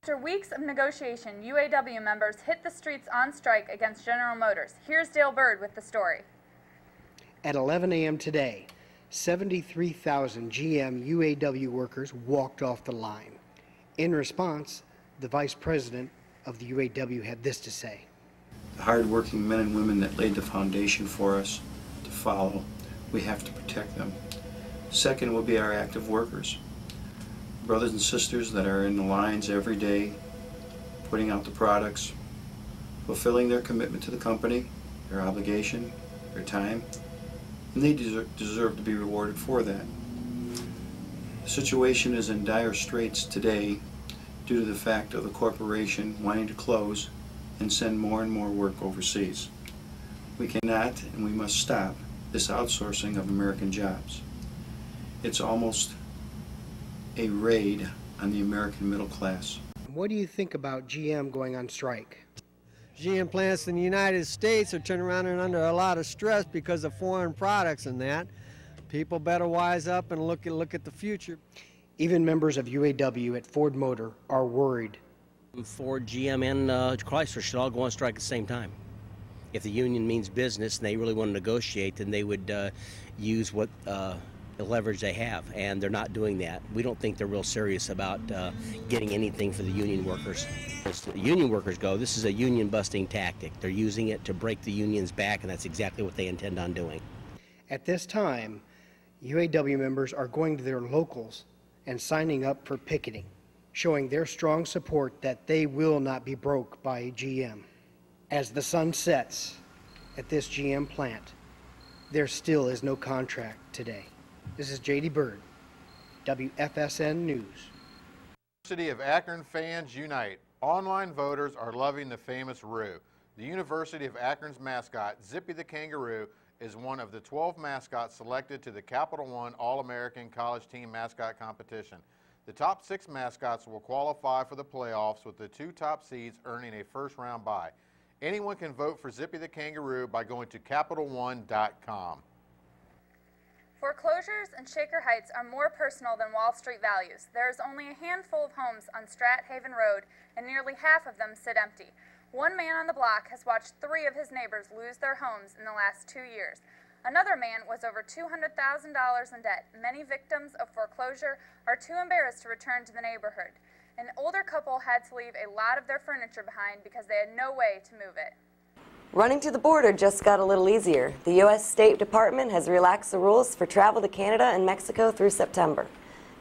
After weeks of negotiation, UAW members hit the streets on strike against General Motors. Here's Dale Bird with the story. At 11 a.m. today, 73,000 GM UAW workers walked off the line. In response, the vice president of the UAW had this to say. The hard-working men and women that laid the foundation for us to follow, we have to protect them. Second will be our active workers. Brothers and sisters that are in the lines every day, putting out the products, fulfilling their commitment to the company, their obligation, their time, and they deserve to be rewarded for that. The situation is in dire straits today due to the fact of the corporation wanting to close and send more and more work overseas. We cannot and we must stop this outsourcing of American jobs. It's almost a raid on the American middle class. What do you think about GM going on strike? GM plants in the United States are turning around and under a lot of stress because of foreign products and that. People better wise up and look at the future. Even members of UAW at Ford Motor are worried. Ford, GM, and Chrysler should all go on strike at the same time. If the union means business and they really want to negotiate, then they would use what the leverage they have, and they're not doing that. We don't think they're real serious about getting anything for the union workers. As the union workers go, this is a union busting tactic. They're using it to break the union's back, and that's exactly what they intend on doing. At this time, UAW members are going to their locals and signing up for picketing, showing their strong support that they will not be broke by GM. As the sun sets at this GM plant, there still is no contract today. This is J.D. Bird, WFSN News. University of Akron fans unite. Online voters are loving the famous Roo. The University of Akron's mascot, Zippy the Kangaroo, is one of the 12 mascots selected to the Capital One All-American College Team Mascot Competition. The top 6 mascots will qualify for the playoffs, with the 2 top seeds earning a first-round bye. Anyone can vote for Zippy the Kangaroo by going to CapitalOne.com. Foreclosures in Shaker Heights are more personal than Wall Street values. There is only a handful of homes on Strathaven Road, and nearly half of them sit empty. One man on the block has watched 3 of his neighbors lose their homes in the last 2 years. Another man was over $200,000 in debt. Many victims of foreclosure are too embarrassed to return to the neighborhood. An older couple had to leave a lot of their furniture behind because they had no way to move it. Running to the border just got a little easier. The U.S. State Department has relaxed the rules for travel to Canada and Mexico through September.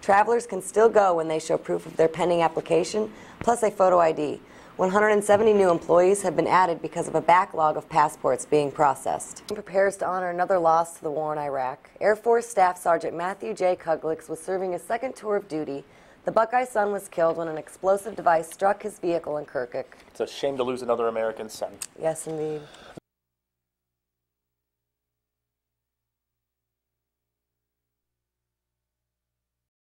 Travelers can still go when they show proof of their pending application, plus a photo ID. 170 new employees have been added because of a backlog of passports being processed. Prepares to honor another loss to the war in Iraq. Air Force Staff Sergeant Matthew J. Kuglix was serving his second tour of duty. The Buckeye son was killed when an explosive device struck his vehicle in Kirkuk. It's a shame to lose another American son. Yes, indeed.